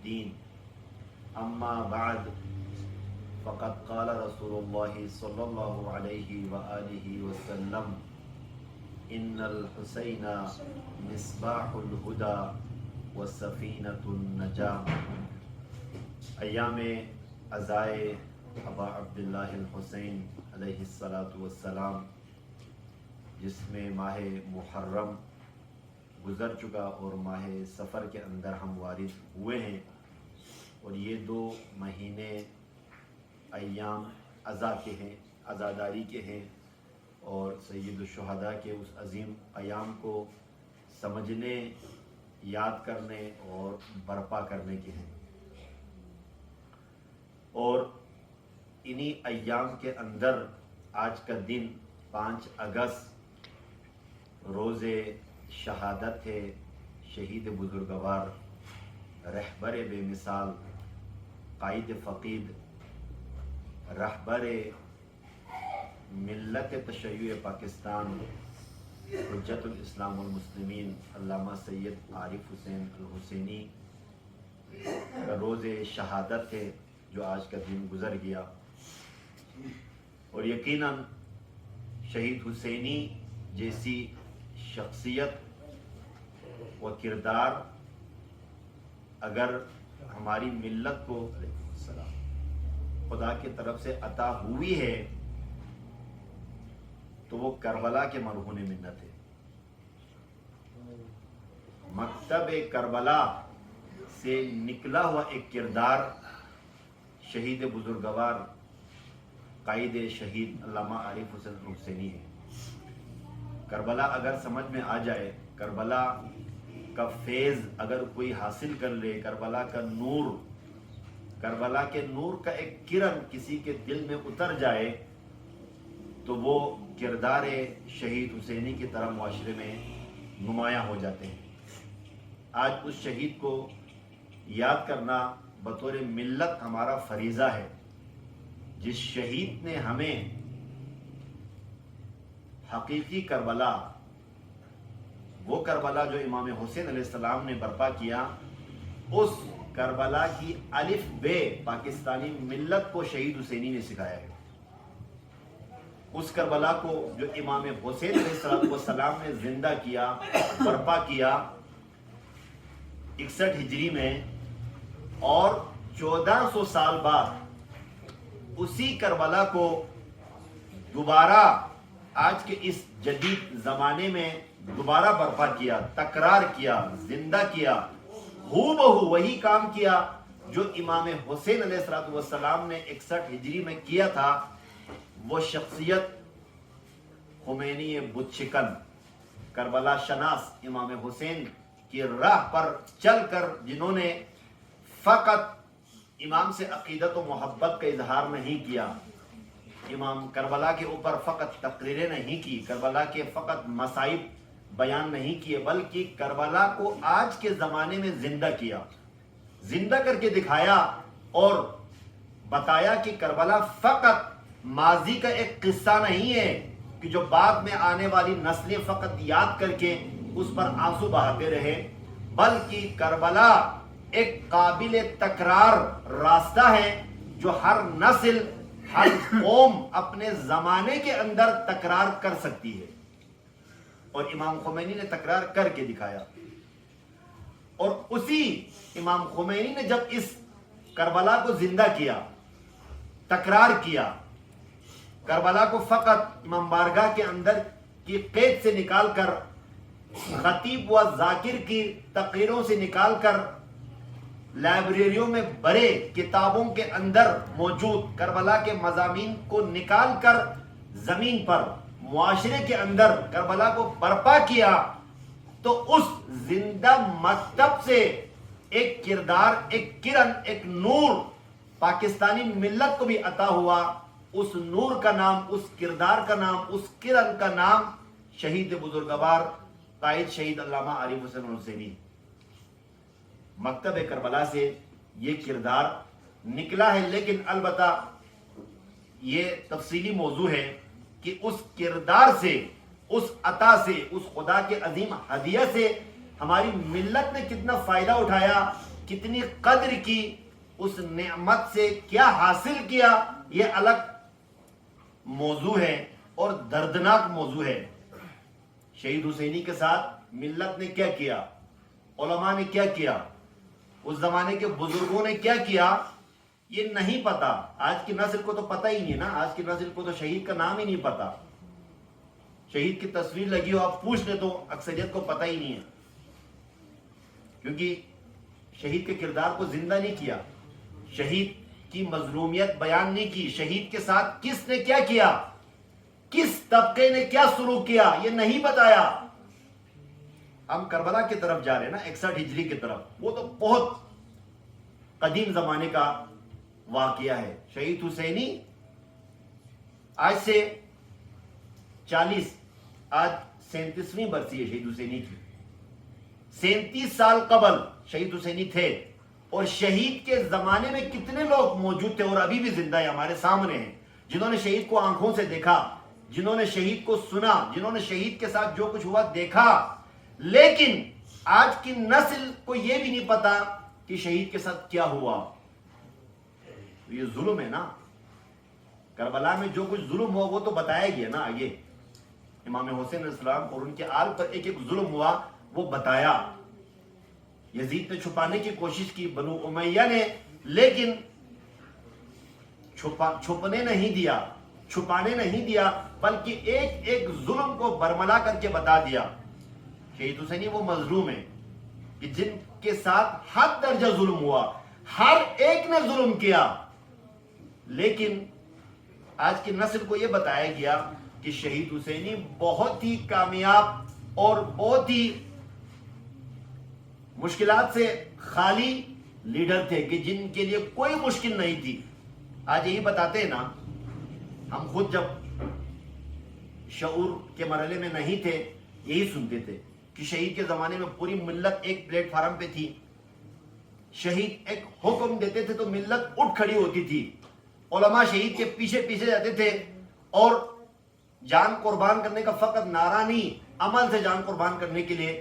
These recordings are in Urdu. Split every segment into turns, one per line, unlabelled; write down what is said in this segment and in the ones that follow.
الدين أما بعد فقد قال رسول الله صلى الله عليه وآله وسلم إن الحسين مصباح الهدى وسفينة النجاة. ایام عزائے ابا عبداللہ الحسین علیہ الصلاۃ والسلام، جس میں ماہ محرم گزر چکا اور ماہ سفر کے اندر ہم وارد ہوئے ہیں، اور یہ 2 مہینے ایام عزا کے ہیں، عزاداری کے ہیں، اور سید الشہداء کے اس عظیم ایام کو سمجھنے، یاد کرنے اور برپا کرنے کے ہیں. اور انہی ایام کے اندر آج کا دن 5 اگست روز شہادت ہے شہید بزرگوار، رہبر بے مثال، قائد فقید، رہبر ملت تشیع پاکستان، حجت الاسلام والمسلمین علامہ سید عارف حسین الحسینی کا روز شہادت ہے جو آج کا دن گزر گیا. اور یقیناً شہید حسینی جیسی شخصیت و کردار اگر ہماری ملت کو خدا کی طرف سے عطا ہوئی ہے تو وہ کربلا کے مرہون منت ہے. مکتب کربلا سے نکلا ہوا ایک کردار شہید بزرگوار، قائد شہید علامہ عارف حسین الحسینی ہے. کربلا اگر سمجھ میں آ جائے، کربلا کا فیض اگر کوئی حاصل کر لے، کربلا کا نور، کربلا کے نور کا ایک کرن کسی کے دل میں اتر جائے تو وہ کردار شہید حسینی کی طرح معاشرے میں نمایاں ہو جاتے ہیں. آج اس شہید کو یاد کرنا بطور ملت ہمارا فریضہ ہے. جس شہید نے ہمیں حقیقی کربلا، وہ کربلا جو امام حسین علیہ السلام نے برپا کیا، اس کربلا کی الف بے پاکستانی ملت کو شہید حسینی نے سکھایا ہے. اس کربلا کو جو امام حسین علیہ السلام نے زندہ کیا، برپا کیا 61 ہجری میں، اور 1400 سال بعد اسی کربلا کو دوبارہ آج کے اس جدید زمانے میں دوبارہ برپا کیا، تکرار کیا، زندہ کیا، ہو بہو وہی کام کیا جو امام حسین علیہ السلام نے 61 ہجری میں کیا تھا. وہ شخصیت خمینی بت شکن، کربلا شناس، امام حسین کی راہ پر چل کر جنہوں نے فقط امام سے عقیدت و محبت کا اظہار نہیں کیا، امام کربلا کے اوپر فقط تقریریں نہیں کی، کربلا کے فقط مصائب بیان نہیں کیے، بلکہ کربلا کو آج کے زمانے میں زندہ کیا، زندہ کر کے دکھایا اور بتایا کہ کربلا فقط ماضی کا ایک قصہ نہیں ہے کہ جو بعد میں آنے والی نسلیں فقط یاد کر کے اس پر آنسو بہاتے رہے، بلکہ کربلا ایک قابل تکرار راستہ ہے جو ہر نسل، ہر قوم اپنے زمانے کے اندر تکرار کر سکتی ہے. اور امام خمینی نے تکرار کر کے دکھایا. اور اسی امام خمینی نے جب اس کربلا کو زندہ کیا، تکرار کیا، کربلا کو فقط امام بارگاہ کے اندر کی قید سے نکال کر، خطیب و ذاکر کی تقریروں سے نکال کر، لائبریریوں میں بڑے کتابوں کے اندر موجود کربلا کے مضامین کو نکال کر زمین پر معاشرے کے اندر کربلا کو برپا کیا، تو اس زندہ مکتب سے ایک کردار، ایک کرن، ایک نور پاکستانی ملت کو بھی عطا ہوا. اس نور کا نام، اس کردار کا نام، اس کرن کا نام شہید بزرگوار قائد شہید علامہ عارف حسین الحسینی. مکتب کربلا سے یہ کردار نکلا ہے، لیکن البتہ یہ تفصیلی موضوع ہے کہ اس کردار سے، اس عطا سے، اس خدا کے عظیم ہدیہ سے ہماری ملت نے کتنا فائدہ اٹھایا، کتنی قدر کی، اس نعمت سے کیا حاصل کیا، یہ الگ موضوع ہے اور دردناک موضوع ہے۔ شہید حسینی کے ساتھ ملت نے کیا کیا، علماء نے کیا کیا، اس زمانے کے بزرگوں نے کیا کیا، یہ نہیں پتا۔ آج کی نسل کو تو پتہ ہی نہیں نا، آج کی نسل کو تو شہید کا نام ہی نہیں پتا۔ شہید کی تصویر لگی ہو آپ پوچھ لیں تو اکثریت کو پتہ ہی نہیں ہے، کیونکہ شہید کے کردار کو زندہ نہیں کیا، شہید کی مظلومیت بیان نہیں کی، شہید کے ساتھ کس نے کیا کیا، کس طبقے نے کیا سلوک کیا، یہ نہیں بتایا۔ ہم کربلا کی طرف جا رہے ہیں نا، 61 ہجری کی طرف، وہ تو بہت قدیم زمانے کا واقعہ ہے۔ شہید حسینی آج سے 37ویں برسی ہے شہید حسینی کی۔ 37 سال قبل شہید حسینی تھے، اور شہید کے زمانے میں کتنے لوگ موجود تھے اور ابھی بھی زندہ ہیں، ہمارے سامنے ہیں، جنہوں نے شہید کو آنکھوں سے دیکھا، جنہوں نے شہید کو سنا، جنہوں نے شہید کے ساتھ جو کچھ ہوا دیکھا۔ لیکن آج کی نسل کو یہ بھی نہیں پتا کہ شہید کے ساتھ کیا ہوا۔ یہ ظلم ہے نا، کربلا میں جو کچھ ظلم ہوا وہ تو بتایا گیا نا آگے۔ امام حسین علیہ السلام اور ان کے آل پر ایک ایک ظلم ہوا، وہ بتایا۔ یزید نے چھپانے کی کوشش کی، بنو امیہ نے، لیکن چھپنے نہیں دیا، چھپانے نہیں دیا، بلکہ ایک ایک ظلم کو برملا کر کے بتا دیا۔ شہید حسینی وہ مظلوم ہیں کہ جن کے ساتھ حد درجہ ظلم ہوا، ہر ایک نے ظلم کیا، لیکن آج کی نسل کو یہ بتایا گیا کہ شہید حسینی بہت ہی کامیاب اور بہت ہی مشکلات سے خالی لیڈر تھے، کہ جن کے لیے کوئی مشکل نہیں تھی۔ آج یہی بتاتے ہیں نا، ہم خود جب شعور کے مرحلے میں نہیں تھے یہی سنتے تھے کہ شہید کے زمانے میں پوری ملت ایک پلیٹ فارم پہ تھی، شہید ایک حکم دیتے تھے تو ملت اٹھ کھڑی ہوتی تھی، علماء شہید کے پیچھے پیچھے جاتے تھے، اور جان قربان کرنے کا فقط نعرہ نہیں، عمل سے جان قربان کرنے کے لیے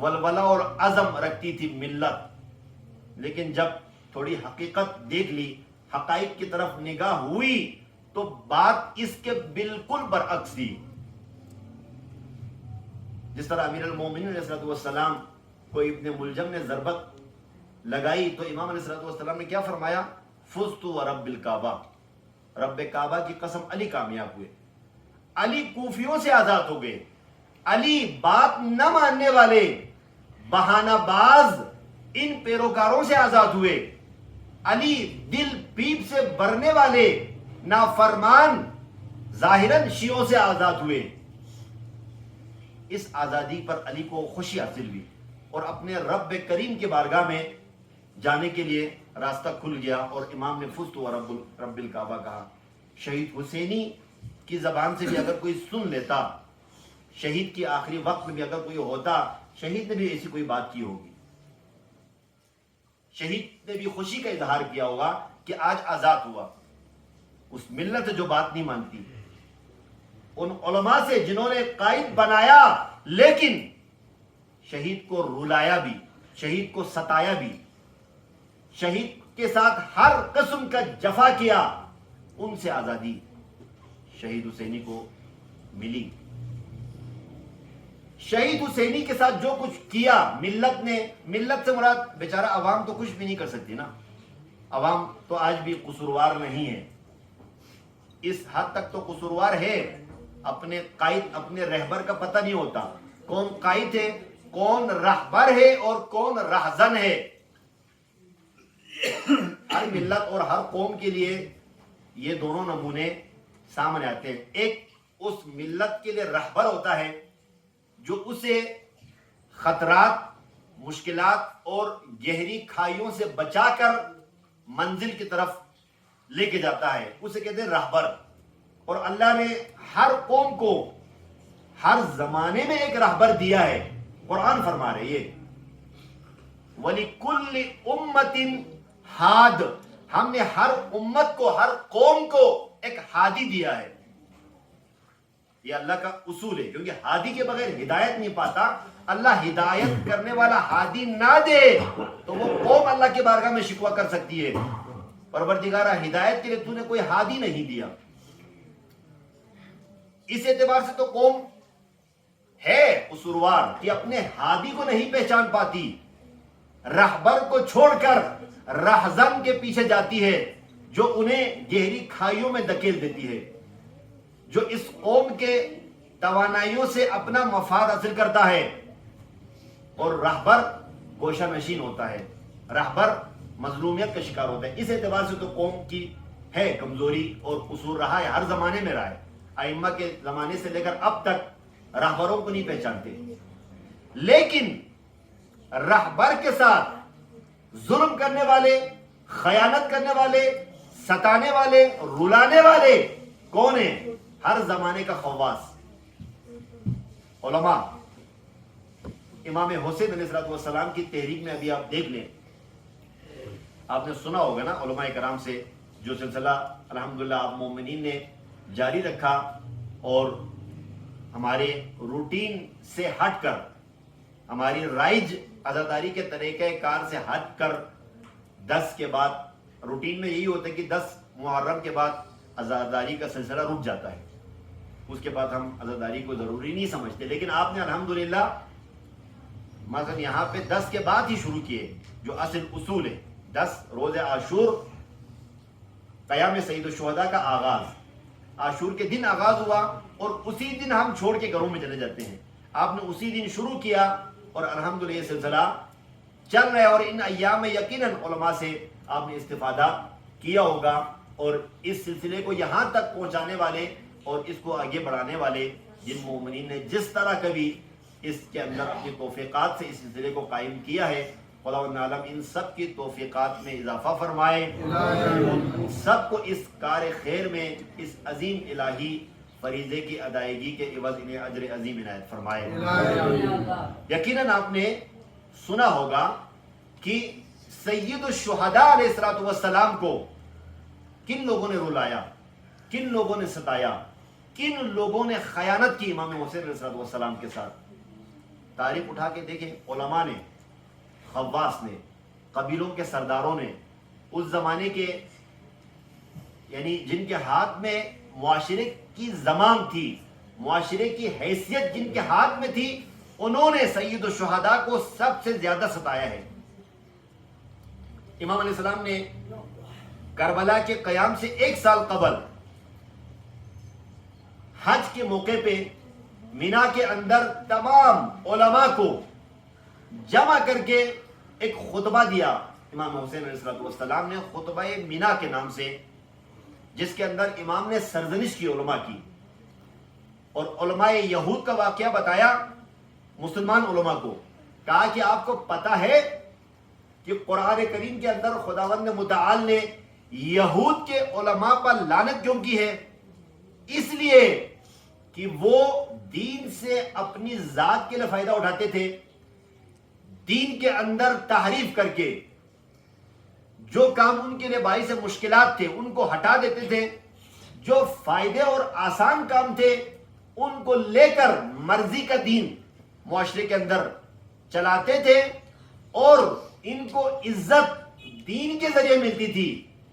ولولہ اور عزم رکھتی تھی ملت۔ لیکن جب تھوڑی حقیقت دیکھ لی، حقائق کی طرف نگاہ ہوئی، تو بات اس کے بالکل برعکس تھی۔ جس طرح امیر المومنین علیہ السلام کو ابن ملجم نے ضربت لگائی تو امام علیہ السلام نے کیا فرمایا؟ فزت ورب الکعبہ، رب کعبہ کی قسم علی کامیاب ہوئے۔ علی کوفیوں سے آزاد ہو گئے، علی بات نہ ماننے والے بہانہ باز ان پیروکاروں سے آزاد ہوئے، علی دل پیپ سے برنے والے نافرمان ظاہراً شیعوں سے آزاد ہوئے۔ اس آزادی پر علی کو خوشی حاصل ہوئی اور اپنے رب کریم کے بارگاہ میں جانے کے لیے راستہ کھل گیا، اور امام نے فزت و رب الکعبہ کہا۔ شہید حسینی کی زبان سے بھی اگر کوئی سن لیتا، شہید کی آخری وقت میں بھی اگر کوئی ہوتا، شہید نے بھی ایسی کوئی بات کی ہوگی، شہید نے بھی خوشی کا اظہار کیا ہوگا کہ آج آزاد ہوا۔ اس ملت جو بات نہیں مانتی، ان علماء سے جنہوں نے قائد بنایا لیکن شہید کو رلایا بھی، شہید کو ستایا بھی، شہید کے ساتھ ہر قسم کا جفا کیا، ان سے آزادی شہید حسینی کو ملی۔ شہید حسینی کے ساتھ جو کچھ کیا ملت نے، ملت سے مراد بیچارہ عوام تو کچھ بھی نہیں کر سکتی نا، عوام تو آج بھی قصوروار نہیں ہے، اس حد تک تو قصوروار ہے، اپنے قائد اپنے رہبر کا پتہ نہیں ہوتا، کون قائد ہے، کون رہبر ہے اور کون رہزن ہے۔ ہر ملت اور ہر قوم کے لیے یہ دونوں نمونے سامنے آتے ہیں۔ ایک اس ملت کے لیے رہبر ہوتا ہے جو اسے خطرات، مشکلات اور گہری کھائیوں سے بچا کر منزل کی طرف لے کے جاتا ہے، اسے کہتے ہیں رہبر۔ اور اللہ نے ہر قوم کو ہر زمانے میں ایک رہبر دیا ہے۔ قرآن فرما رہے یہ وَلِكُلِّ أُمَّةٍ ہاد، ہم نے ہر امت کو، ہر قوم کو ایک ہادی دیا ہے۔ یہ اللہ کا اصول ہے، کیونکہ ہادی کے بغیر ہدایت نہیں پاتا. اللہ ہدایت کرنے والا ہادی نہ دے تو وہ قوم اللہ کے بارگاہ میں شکوہ کر سکتی ہے، پروردگارہ ہدایت کے لیے تو نے کوئی ہادی نہیں دیا. اس اعتبار سے تو قوم ہے قصوروار کہ اپنے ہادی کو نہیں پہچان پاتی، رہبر کو چھوڑ کر رہزن کے پیچھے جاتی ہے جو انہیں گہری کھائیوں میں دھکیل دیتی ہے، جو اس قوم کے توانائیوں سے اپنا مفاد حاصل کرتا ہے. اور رہبر گوشہ نشین ہوتا ہے، رہبر مظلومیت کا شکار ہوتا ہے. اس اعتبار سے تو قوم کی ہے کمزوری اور قصور رہا ہے، ہر زمانے میں رہا ہے. ائمہ کے زمانے سے لے کر اب تک رہبروں کو نہیں پہچانتے. لیکن رہبر کے ساتھ ظلم کرنے والے، خیانت کرنے والے، ستانے والے، رلانے والے کون ہیں؟ ہر زمانے کا خواص علماء. امام حسین علیہ السلام کی تحریک میں ابھی آپ دیکھ لیں، آپ نے سنا ہوگا نا علماء کرام سے جو سلسلہ الحمدللہ آپ مومنین نے جاری رکھا، اور ہمارے روٹین سے ہٹ کر، ہماری رائج عزاداری کے طریقہ کار سے ہٹ کر 10 کے بعد روٹین میں یہی ہوتا ہے کہ 10 محرم کے بعد عزاداری کا سلسلہ رک جاتا ہے، اس کے بعد ہم عزاداری کو ضروری نہیں سمجھتے. لیکن آپ نے الحمدللہ مثلا یہاں پہ 10 کے بعد ہی شروع کیے، جو اصل اصول ہے. 10 روز عاشور، قیام سید الشہداء کا آغاز، عاشور کے دن آغاز ہوا اور اسی دن ہم چھوڑ کے گھروں میں چلے جاتے ہیں. آپ نے اسی دن شروع کیا اور الحمدللہ یہ سلسلہ چل رہا ہے. اور ان ایام میں یقیناً علماء سے آپ نے استفادہ کیا ہوگا، اور اس سلسلے کو یہاں تک پہنچانے والے اور اس کو آگے بڑھانے والے جن مومنین نے جس طرح کبھی اس کے اندر اپنی توفیقات سے اس سلسلے کو قائم کیا ہے، خداوند عالم ان سب کی توفیقات میں اضافہ فرمائے، ان سب کو اس کار خیر میں، اس عظیم الہی فریضے کی ادائیگی کے عوض انہیں اجر عظیم عنایت فرمائے. یقیناً آپ نے سنا ہوگا کہ سید الشہداء علیہ السلام کو کن لوگوں نے رلایا، کن لوگوں نے ستایا، کن لوگوں نے خیانت کی امام حسین علیہ السلام کے ساتھ. تاریخ اٹھا کے دیکھیں، علماء نے، خواص نے، قبیلوں کے سرداروں نے، اس زمانے کے یعنی جن کے ہاتھ میں معاشرے کی زمام تھی، معاشرے کی حیثیت جن کے ہاتھ میں تھی، انہوں نے سید الشہداء کو سب سے زیادہ ستایا ہے. امام علیہ السلام نے کربلا کے قیام سے 1 سال قبل حج کے موقع پہ مینا کے اندر تمام علماء کو جمع کر کے ایک خطبہ دیا. امام حسین علیہ السلام نے خطبہ مینا کے نام سے، جس کے اندر امام نے سرزنش کی علماء کی، اور علماء یہود کا واقعہ بتایا مسلمان علماء کو. کہا کہ آپ کو پتہ ہے کہ قرآن کریم کے اندر خداوند متعال نے یہود کے علماء پر لعنت کیوں کی ہے؟ اس لیے کہ وہ دین سے اپنی ذات کے لیے فائدہ اٹھاتے تھے، دین کے اندر تحریف کر کے جو کام ان کے لیے باعث مشکلات تھے ان کو ہٹا دیتے تھے، جو فائدے اور آسان کام تھے ان کو لے کر مرضی کا دین معاشرے کے اندر چلاتے تھے، اور ان کو عزت دین کے ذریعے ملتی تھی.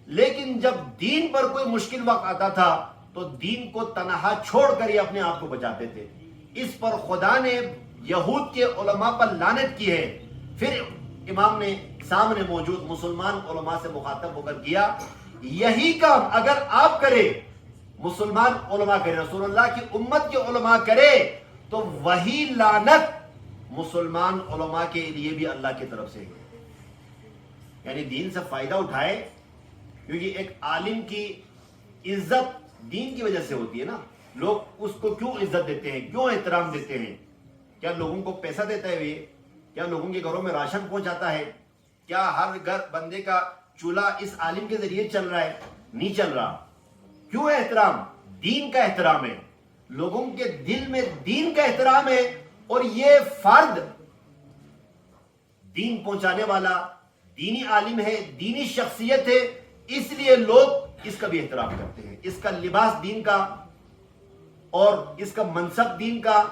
لیکن جب دین پر کوئی مشکل وقت آتا تھا تو دین کو تنہا چھوڑ کر ہی اپنے آپ کو بچاتے تھے. اس پر خدا نے یہود کے علماء پر لعنت کی ہے. پھر امام نے سامنے موجود مسلمان علماء سے مخاطب ہو کر کیا، یہی کام اگر آپ کرے، مسلمان علماء کرے، رسول اللہ کی امت کے علماء کرے، تو وہی لعنت مسلمان علماء کے لیے بھی اللہ کی طرف سے، یعنی دین سے فائدہ اٹھائے. کیونکہ ایک عالم کی عزت دین کی وجہ سے ہوتی ہے نا. لوگ اس کو کیوں عزت دیتے ہیں، کیوں احترام دیتے ہیں؟ کیا لوگوں کو پیسہ دیتا ہے یہ؟ کیا لوگوں کے گھروں میں راشن پہنچاتا ہے؟ کیا ہر گھر بندے کا چولہا اس عالم کے ذریعے چل رہا ہے؟ نہیں چل رہا. کیوں احترام؟ دین کا احترام ہے، لوگوں کے دل میں دین کا احترام ہے. اور یہ فرد دین پہنچانے والا دینی عالم ہے، دینی شخصیت ہے، اس لیے لوگ اس کا بھی احترام کرتے ہیں. اس کا لباس دین کا اور اس کا منصب دین کا،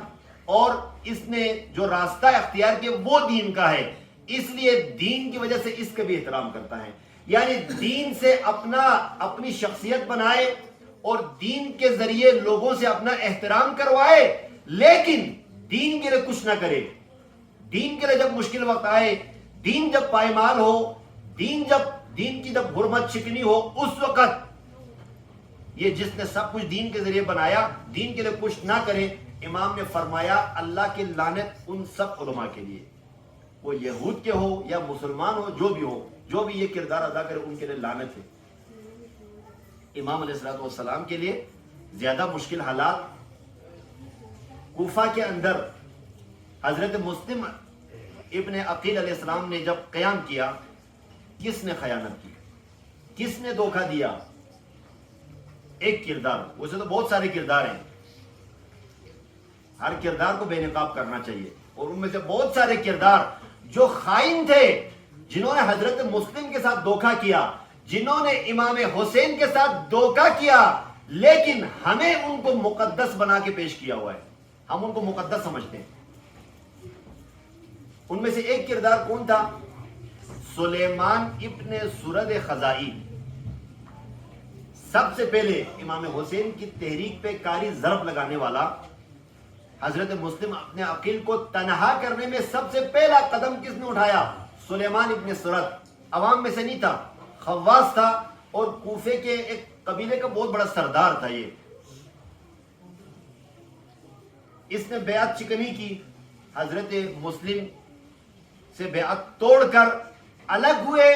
اور اس نے جو راستہ اختیار کیا وہ دین کا ہے، اس لیے دین کی وجہ سے اس کا بھی احترام کرتا ہے. یعنی دین سے اپنی شخصیت بنائے اور دین کے ذریعے لوگوں سے اپنا احترام کروائے، لیکن دین کے لیے کچھ نہ کرے. دین کے لیے جب مشکل وقت آئے، دین جب پائمال ہو، دین کی جب حرمت شکنی ہو، اس وقت یہ جس نے سب کچھ دین کے ذریعے بنایا دین کے لیے کچھ نہ کرے. امام نے فرمایا اللہ کی لعنت ان سب علماء کے لیے، وہ یہود کے ہو یا مسلمان ہو، جو بھی ہو، جو بھی یہ کردار ادا کرے ان کے لیے لعنت ہے. امام علیہ الصلوۃ والسلام کے لیے زیادہ مشکل حالات کوفہ کے اندر حضرت مسلم ابن عقیل علیہ السلام نے جب قیام کیا، کس نے خیانت کی، کس نے دھوکہ دیا؟ ایک کردار، ویسے تو بہت سارے کردار ہیں، ہر کردار کو بے نقاب کرنا چاہیے، اور ان میں سے بہت سارے کردار جو خائن تھے، جنہوں نے حضرت مسلم کے ساتھ دھوکہ کیا، جنہوں نے امام حسین کے ساتھ دھوکہ کیا، لیکن ہمیں ان کو مقدس بنا کے پیش کیا ہوا ہے، ہم ان کو مقدس سمجھتے ہیں. ان میں سے ایک کردار کون تھا؟ سلیمان ابن سرد خزائی. سب سے پہلے امام حسین کی تحریک پہ کاری ضرب لگانے والا، حضرت مسلم اپنے عقیل کو تنہا کرنے میں سب سے پہلا قدم کس نے اٹھایا؟ سلیمان ابن سرد. عوام میں سے نہیں تھا، خواص تھا، اور کوفے کے ایک قبیلے کا بہت بڑا سردار تھا. یہ اس نے بیعت چکنی کی، حضرت مسلم سے بیعت توڑ کر الگ ہوئے.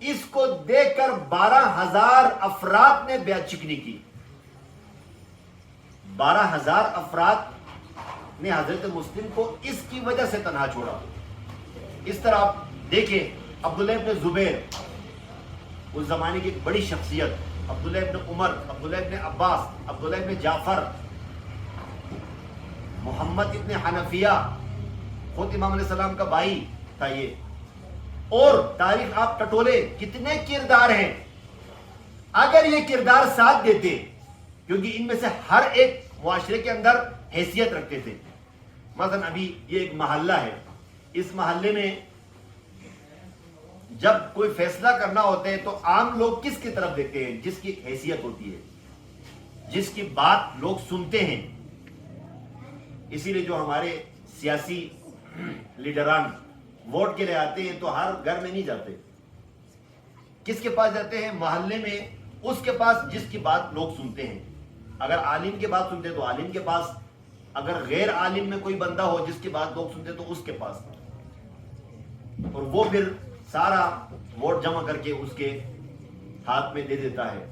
اس کو دیکھ کر 12,000 افراد نے بیعت چکنی کی. 12,000 افراد نے حضرت مسلم کو اس کی وجہ سے تنہا چھوڑا. اس طرح آپ دیکھیں عبداللہ ابن زبیر، اس زمانے کی ایک بڑی شخصیت، عبداللہ ابن عمر، عبداللہ ابن عباس، عبداللہ ابن جعفر، محمد ابن حنفیہ، خود امام علیہ السلام کا بھائی تھا یہ. اور تاریخ آپ ٹٹولے، کتنے کردار ہیں. اگر یہ کردار ساتھ دیتے، کیونکہ ان میں سے ہر ایک معاشرے کے اندر حیثیت رکھتے تھے. مثلا ابھی یہ ایک محلہ ہے، اس محلے میں جب کوئی فیصلہ کرنا ہوتا ہے تو عام لوگ کس کی طرف دیکھتے ہیں؟ جس کی حیثیت ہوتی ہے، جس کی بات لوگ سنتے ہیں. اسی لیے جو ہمارے سیاسی لیڈران ووٹ کے لیے آتے ہیں تو ہر گھر میں نہیں جاتے. کس کے پاس جاتے ہیں؟ محلے میں اس کے پاس جس کی بات لوگ سنتے ہیں. اگر عالم کی بات سنتے تو عالم کے پاس، اگر غیر عالم میں کوئی بندہ ہو جس کی بات لوگ سنتے تو اس کے پاس. اور وہ پھر سارا ووٹ جمع کر کے اس کے ہاتھ میں دے دیتا ہے.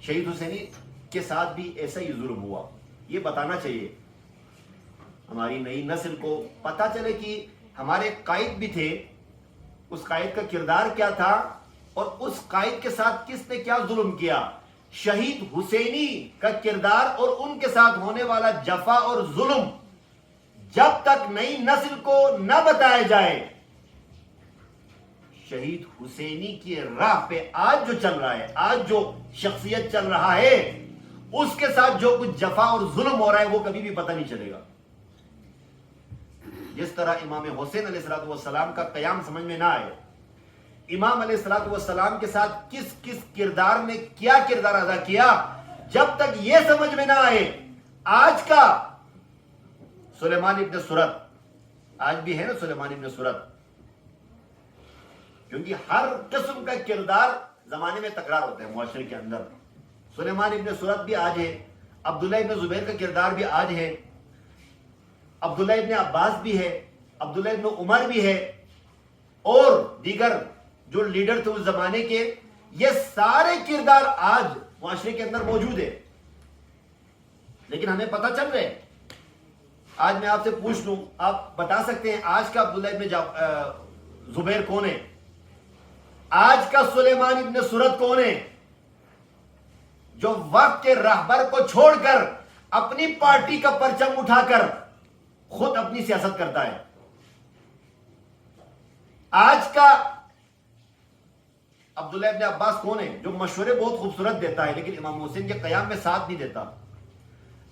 شہید حسینی کے ساتھ بھی ایسا ہی ظلم ہوا. یہ بتانا چاہیے ہماری نئی نسل کو، پتہ چلے کہ ہمارے قائد بھی تھے، اس قائد کا کردار کیا تھا، اور اس قائد کے ساتھ کس نے کیا ظلم کیا. شہید حسینی کا کردار اور ان کے ساتھ ہونے والا جفا اور ظلم جب تک نئی نسل کو نہ بتایا جائے، شہید حسینی کی راہ پہ آج جو چل رہا ہے، آج جو شخصیت چل رہا ہے، اس کے ساتھ جو کچھ جفا اور ظلم ہو رہا ہے وہ کبھی بھی پتہ نہیں چلے گا. جس طرح امام حسین علیہ الصلوۃ والسلام کا قیام سمجھ میں نہ آئے، امام علیہ الصلوۃ والسلام کے ساتھ کس کس کردار نے کیا کردار ادا کیا، جب تک یہ سمجھ میں نہ آئے، آج کا سلیمان ابن سرد، آج بھی ہے نا سلیمان ابن سرد، کیونکہ ہر قسم کا کردار زمانے میں تکرار ہوتا ہے معاشرے کے اندر. سلیمان ابن سرد بھی آج ہے، عبداللہ ابن زبیر کا کردار بھی آج ہے، عبداللہ ابن عباس بھی ہے، عبداللہ ابن عمر بھی ہے، اور دیگر جو لیڈر تھے اس زمانے کے، یہ سارے کردار آج معاشرے کے اندر موجود ہے، لیکن ہمیں پتہ چل رہے ہیں. آج میں آپ سے پوچھ لوں، آپ بتا سکتے ہیں آج کا عبداللہ ابن زبیر کون ہے؟ آج کا سلیمان ابن سرد کون ہے؟ جو وقت کے رہبر کو چھوڑ کر اپنی پارٹی کا پرچم اٹھا کر خود اپنی سیاست کرتا ہے. آج کا عبداللہ ابن عباس کون ہے جو مشورے بہت خوبصورت دیتا ہے لیکن امام حسین کے قیام میں ساتھ نہیں دیتا؟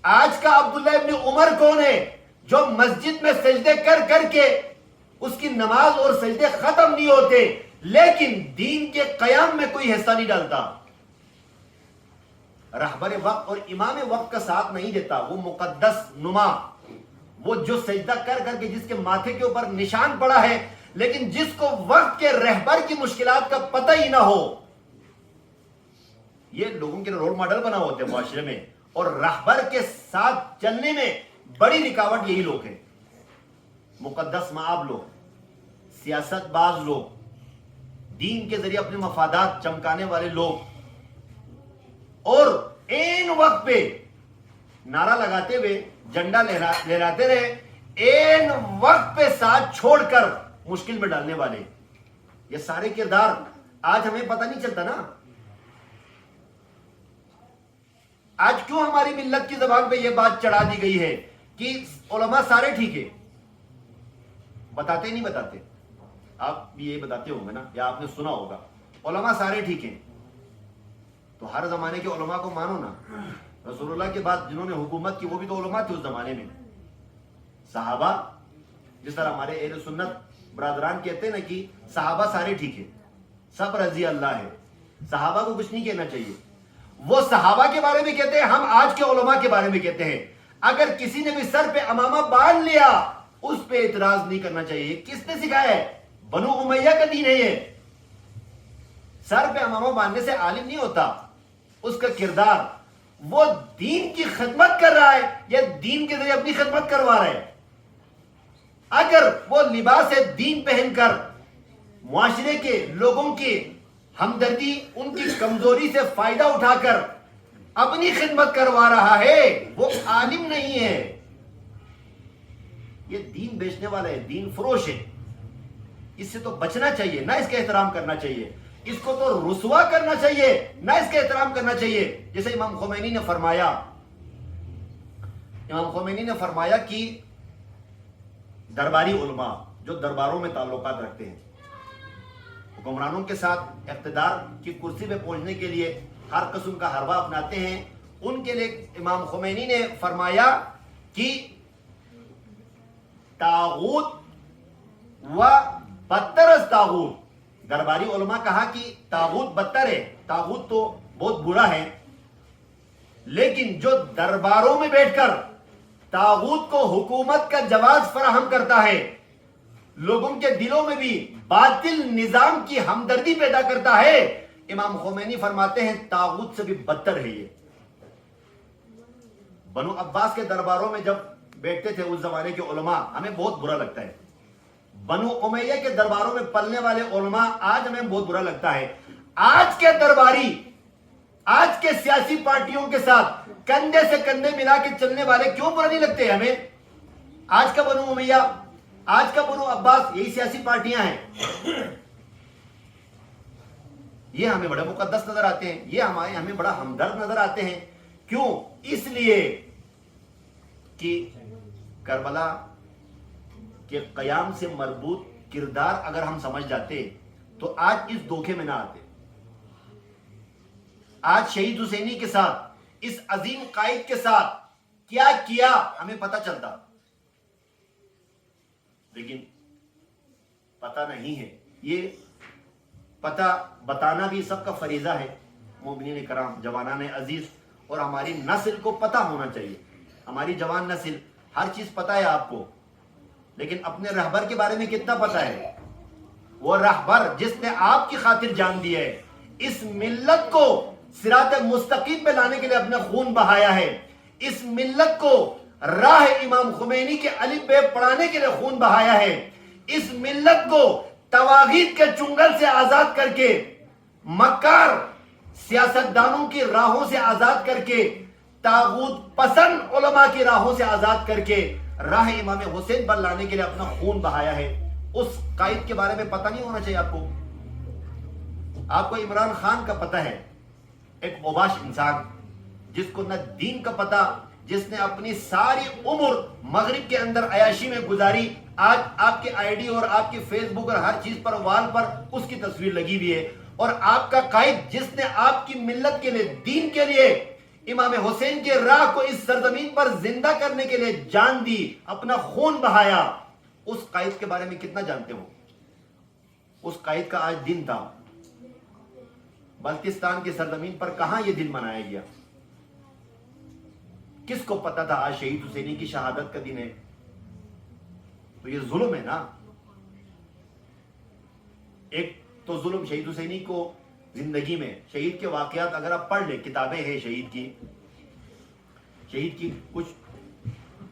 آج کا عبداللہ ابن عمر کون ہے جو مسجد میں سجدے کر کر کے اس کی نماز اور سجدے ختم نہیں ہوتے لیکن دین کے قیام میں کوئی حصہ نہیں ڈالتا؟ رہبر وقت اور امام وقت کا ساتھ نہیں دیتا، وہ مقدس نما، وہ جو سجدہ کر کر کے جس کے ماتھے کے اوپر نشان پڑا ہے لیکن جس کو وقت کے رہبر کی مشکلات کا پتہ ہی نہ ہو، یہ لوگوں کے رول ماڈل بنا ہوتے ہیں معاشرے میں، اور رہبر کے ساتھ چلنے میں بڑی رکاوٹ یہی لوگ ہیں، مقدس مآب لوگ، سیاست باز لوگ، دین کے ذریعے اپنے مفادات چمکانے والے لوگ، اور این وقت پہ نعرہ لگاتے ہوئے جھنڈا لہراتے رہے، این وقت پہ ساتھ چھوڑ کر مشکل میں ڈالنے والے، یہ سارے کردار آج ہمیں پتہ نہیں چلتا نا۔ آج کیوں ہماری ملت کی زبان پہ یہ بات چڑھا دی گئی ہے کہ علماء سارے ٹھیک ہے؟ بتاتے نہیں بتاتے؟ آپ بھی یہ بتاتے ہوں گے نا، یا آپ نے سنا ہوگا علماء سارے ٹھیک ہیں، تو ہر زمانے کے علماء کو مانو نا۔ رسول اللہ کے بعد جنہوں نے حکومت کی وہ بھی تو علماء تھے اس زمانے میں، صحابہ، جس طرح ہمارے اہل سنت برادران کہتے ہیں نا کہ صحابہ سارے ٹھیک ہیں، سب رضی اللہ ہے، صحابہ کو کچھ نہیں کہنا چاہیے۔ وہ صحابہ کے بارے میں کہتے ہیں، ہم آج کے علماء کے بارے میں کہتے ہیں اگر کسی نے بھی سر پہ امامہ باندھ لیا اس پہ اعتراض نہیں کرنا چاہیے۔ کس نے سکھایا ہے؟ بنو امیہ کا دین ہے یہ۔ سر پہ امامہ باندھنے سے عالم نہیں ہوتا، اس کا کردار، وہ دین کی خدمت کر رہا ہے یا دین کے ذریعے اپنی خدمت کروا رہا ہے۔ اگر وہ لباس دین پہن کر معاشرے کے لوگوں کی ہمدردی، ان کی کمزوری سے فائدہ اٹھا کر اپنی خدمت کروا رہا ہے، وہ عالم نہیں ہے، یہ دین بیچنے والا ہے، دین فروش ہے۔ اس سے تو بچنا چاہیے، نہ اس کا احترام کرنا چاہیے، اس کو تو رسوا کرنا چاہیے، نہ اس کا احترام کرنا چاہیے۔ جیسے امام خمینی نے فرمایا کہ درباری علماء جو درباروں میں تعلقات رکھتے ہیں، حکمرانوں کے ساتھ اقتدار کی کرسی پہ پہنچنے کے لیے ہر قسم کا حربہ اپناتے ہیں، ان کے لیے امام خمینی نے فرمایا کہ طاغوت و بدتر از طاغوت، درباری علماء کہا کہ طاغوت بدتر ہے، طاغوت تو بہت برا ہے، لیکن جو درباروں میں بیٹھ کر طاغوت کو حکومت کا جواز فراہم کرتا ہے، لوگوں کے دلوں میں بھی باطل نظام کی ہمدردی پیدا کرتا ہے، امام خمینی فرماتے ہیں طاغوت سے بھی بدتر ہے یہ۔ بنو عباس کے درباروں میں جب بیٹھتے تھے اس زمانے کے علماء، ہمیں بہت برا لگتا ہے۔ بنو امیہ کے درباروں میں پلنے والے علماء آج ہمیں بہت برا لگتا ہے۔ آج کے درباری، آج کے سیاسی پارٹیوں کے ساتھ کندھے سے کندھے ملا کے چلنے والے کیوں برا نہیں لگتے ہمیں؟ آج کا بنو امیہ، آج کا بنو عباس، یہی سیاسی پارٹیاں ہیں، یہ ہمیں بڑے مقدس نظر آتے ہیں، یہ ہمیں بڑا ہمدرد نظر آتے ہیں۔ کیوں؟ اس لیے کہ کربلا کے قیام سے مربوط کردار اگر ہم سمجھ جاتے تو آج اس دھوکے میں نہ آتے۔ آج شہید حسینی کے ساتھ، اس عظیم قائد کے ساتھ کیا کیا ہمیں پتہ چلتا، لیکن پتہ نہیں ہے۔ یہ پتہ بتانا بھی سب کا فریضہ ہے۔ مومنین کرام، جوانان عزیز، اور ہماری نسل کو پتہ ہونا چاہیے، ہماری جوان نسل، ہر چیز پتہ ہے آپ کو، لیکن اپنے رہبر کے بارے میں کتنا پتہ ہے؟ وہ رہبر جس نے آپ کی خاطر جان دی ہے، اس ملت کو صراط مستقیم پہ لانے کے لیے اپنا خون بہایا ہے، اس ملت کو راہ امام خمینی کے الف بے پڑھانے کے لیے خون بہایا ہے، اس ملت کو طواغیت کے چنگل سے آزاد کر کے، مکار سیاستدانوں کی راہوں سے آزاد کر کے، طاغوت پسند علماء کی راہوں سے آزاد کر کے راہ امام حسین پر لانے کے لیے اپنا خون بہایا ہے۔ اس قائد کے بارے میں پتہ نہیں ہونا چاہیے آپ کو؟ آپ کو عمران خان کا پتہ ہے، ایک اوباش انسان جس کو نہ دین کا پتہ، جس نے اپنی ساری عمر مغرب کے اندر عیاشی میں گزاری، آج آپ کے آئی ڈی اور آپ کے فیس بک اور ہر چیز پر وال پر اس کی تصویر لگی ہوئی ہے۔ اور آپ کا قائد جس نے آپ کی ملت کے لیے، دین کے لیے، امام حسین کے راہ کو اس سرزمین پر زندہ کرنے کے لیے جان دی، اپنا خون بہایا، اس قائد کے بارے میں کتنا جانتے ہو؟ اس قائد کا آج دن تھا، بلتستان کی سرزمین پر کہاں یہ دن منایا گیا؟ کس کو پتا تھا آج شہید حسینی کی شہادت کا دن ہے؟ تو یہ ظلم ہے نا۔ ایک تو ظلم شہید حسینی کو زندگی میں، شہید کے واقعات اگر آپ پڑھ لیں، کتابیں ہیں شہید کی کچھ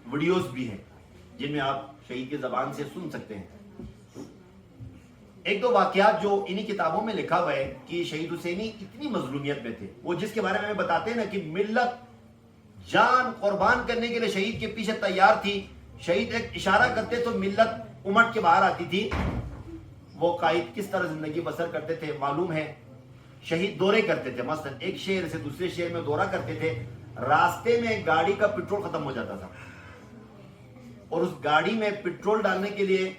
ویڈیوز بھی ہیں جن میں آپ شہید کی زبان سے سن سکتے ہیں۔ ایک دو واقعات جو انہی کتابوں میں لکھا ہوا ہے کہ شہید حسینی اتنی مظلومیت میں تھے، وہ جس کے بارے میں بتاتے ہیں نا کہ ملت جان قربان کرنے کے لیے شہید کے پیچھے تیار تھی، شہید ایک اشارہ کرتے تو ملت امٹ کے باہر آتی تھی۔ وہ قائد کس طرح زندگی بسر کرتے تھے معلوم ہے۔ شہید دورے کرتے تھے، مثلا ایک شہر سے دوسرے شہر میں دورہ کرتے تھے، راستے میں گاڑی کا پٹرول ختم ہو جاتا تھا اور اس گاڑی میں پٹرول ڈالنے کے لیے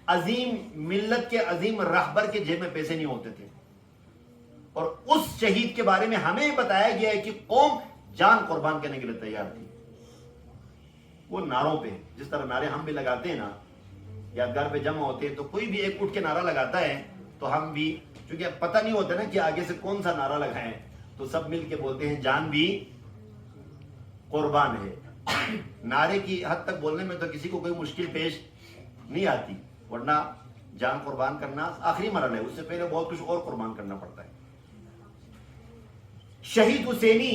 عظیم ملت کے عظیم رہبر کے جیب میں پیسے نہیں ہوتے تھے، اور اس شہید کے بارے میں ہمیں بتایا گیا ہے کہ قوم جان قربان کرنے کے لیے تیار تھی۔ وہ نعروں پہ، جس طرح نعرے ہم بھی لگاتے ہیں نا، یادگار پہ جمع ہوتے ہیں تو کوئی بھی ایک اٹھ کے نعرہ لگاتا ہے تو ہم بھی، چونکہ پتہ نہیں ہوتا نا کہ آگے سے کون سا نعرہ لگائیں، تو سب مل کے بولتے ہیں جان بھی قربان ہے۔ نعرے کی حد تک بولنے میں تو کسی کو کوئی مشکل پیش نہیں آتی، ورنہ جان قربان کرنا آخری مرحلہ ہے، اس سے پہلے بہت کچھ اور قربان کرنا پڑتا ہے۔ شہید حسینی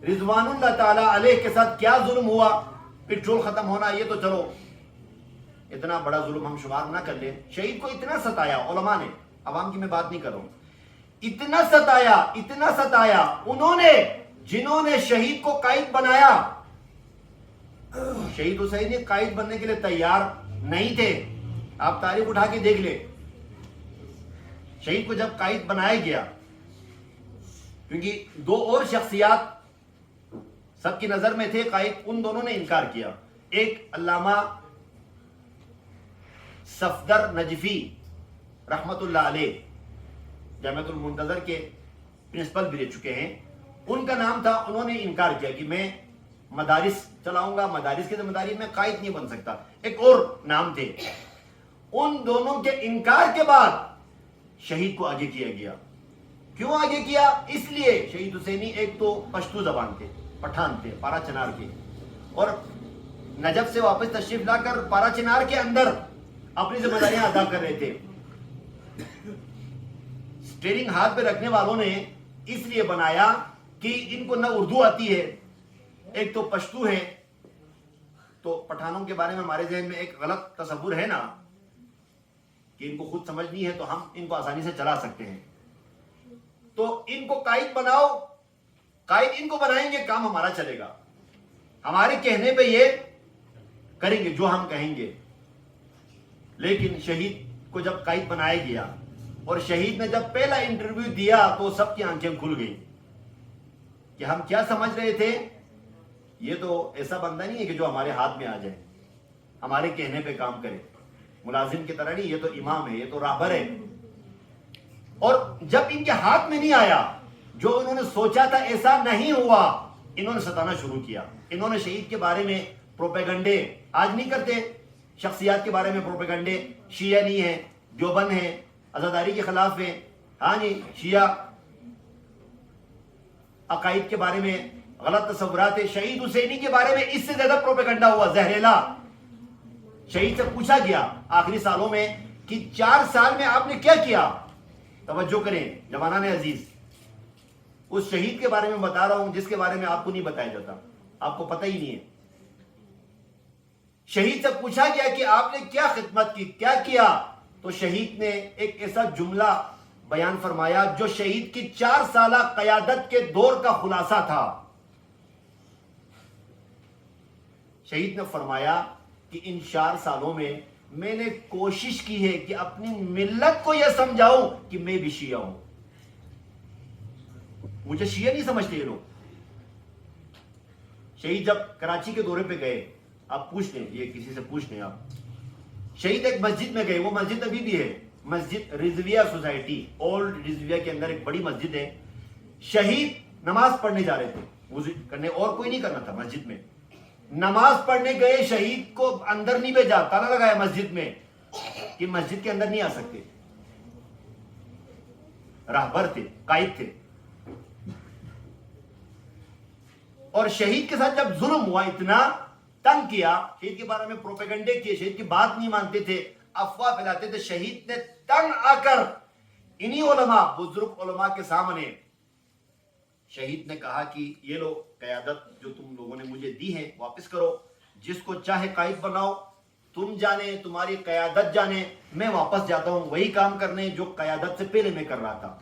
رضوان اللہ تعالی علیہ کے ساتھ کیا ظلم ہوا؟ پٹرول ختم ہونا، یہ تو چلو اتنا بڑا ظلم ہم شمار نہ کر لیں۔ شہید کو اتنا ستایا علماء نے، عوام کی میں بات نہیں کر رہا ہوں، اتنا ستایا انہوں نے جنہوں نے شہید کو قائد بنایا۔ شہید حسینی قائد بننے کے لیے تیار نہیں تھے، آپ تاریخ اٹھا کے دیکھ لیں۔ شہید کو جب قائد بنایا گیا، کیونکہ دو اور شخصیات سب کی نظر میں تھے قائد، ان دونوں نے انکار کیا۔ ایک علامہ صفدر نجفی رحمت اللہ علیہ، جامعۃ المنتظر کے پرنسپل بھی رہ چکے ہیں، ان کا نام تھا، انہوں نے انکار کیا کہ میں مدارس چلاؤں گا، مدارس کی ذمہ داری میں قائد نہیں بن سکتا۔ ایک اور نام تھے، ان دونوں کے انکار کے بعد شہید کو آگے کیا گیا۔ کیوں آگے کیا؟ اس لیے شہید حسینی ایک تو پشتو زبان تھے، پٹھان تھے، پارا چنار کے، اور نجف سے واپس تشریف لا کر پارا چنار کے اندر اپنی ذمہ داریاں ادا کر رہے تھے۔ اسٹیئرنگ ہاتھ پہ رکھنے والوں نے اس لیے بنایا کہ ان کو نہ اردو آتی ہے، ایک تو پشتو ہے، تو پٹھانوں کے بارے میں ہمارے ذہن میں ایک غلط تصور ہے نا کہ ان کو خود سمجھ نہیں ہے تو ہم ان کو آسانی سے چلا سکتے ہیں، تو ان کو قائد بناؤ، قائد ان کو بنائیں گے، کام ہمارا چلے گا، ہمارے کہنے پہ یہ کریں گے جو ہم کہیں گے۔ لیکن شہید کو جب قائد بنایا گیا اور شہید نے جب پہلا انٹرویو دیا تو سب کی آنکھیں کھل گئی کہ ہم کیا سمجھ رہے تھے، یہ تو ایسا بندہ نہیں ہے کہ جو ہمارے ہاتھ میں آ جائے، ہمارے کہنے پہ کام کرے، ملازم کی طرح نہیں، یہ تو امام ہے، یہ تو راہبر ہے۔ اور جب ان کے ہاتھ میں نہیں آیا، جو انہوں نے سوچا تھا ایسا نہیں ہوا، انہوں نے ستانا شروع کیا۔ انہوں نے شہید کے بارے میں پروپیگنڈے، آج نہیں کرتے شخصیات کے بارے میں پروپیگنڈے، شیعہ نہیں ہے، دیوبند ہے، عزاداری کے خلاف ہے، ہاں جی، شیعہ عقائد کے بارے میں غلط تصورات ہے۔ شہید حسینی کے بارے میں اس سے زیادہ پروپیگنڈا ہوا، زہریلا۔ شہید سے پوچھا گیا آخری سالوں میں کہ 4 سال میں آپ نے کیا کیا؟ توجہ کریں جوانان عزیز، اس شہید کے بارے میں بتا رہا ہوں جس کے بارے میں آپ کو نہیں بتایا جاتا، آپ کو پتہ ہی نہیں ہے۔ شہید سے پوچھا گیا کہ آپ نے کیا خدمت کی، کیا کیا، تو شہید نے ایک ایسا جملہ بیان فرمایا جو شہید کی 4 سالہ قیادت کے دور کا خلاصہ تھا۔ شہید نے فرمایا کہ ان 4 سالوں میں نے کوشش کی ہے کہ اپنی ملت کو یہ سمجھاؤں کہ میں بھی شیعہ ہوں۔ مجھے شیعہ نہیں سمجھتے یہ لوگ۔ شہید جب کراچی کے دورے پہ گئے، آپ پوچھ لیں، یہ کسی سے پوچھ لیں آپ، شہید ایک مسجد میں گئے، وہ مسجد ابھی بھی ہے، مسجد رضویہ سوسائٹی، اولڈ رضویہ کے اندر ایک بڑی مسجد ہے، شہید نماز پڑھنے جا رہے تھے، وضو کرنے، اور کوئی نہیں کرنا تھا مسجد میں، نماز پڑھنے گئے، شہید کو اندر نہیں بھیجا، تالا لگایا مسجد میں کہ مسجد کے اندر نہیں آ سکتے، راہبر تھے، قائد تھے، اور شہید کے ساتھ جب ظلم ہوا، اتنا تنگ کیا، شہید کے بارے میں پروپیگنڈے کیے، شہید کی بات نہیں مانتے تھے، افواہ پھیلاتے تھے، شہید نے تنگ آ کر انہی علماء، بزرگ علماء کے سامنے شہید نے کہا کہ یہ لو قیادت جو تم لوگوں نے مجھے دی ہے واپس کرو، جس کو چاہے قائد بناؤ، تم جانے، تمہاری قیادت جانے، میں واپس جاتا ہوں وہی کام کرنے جو قیادت سے پہلے میں کر رہا تھا۔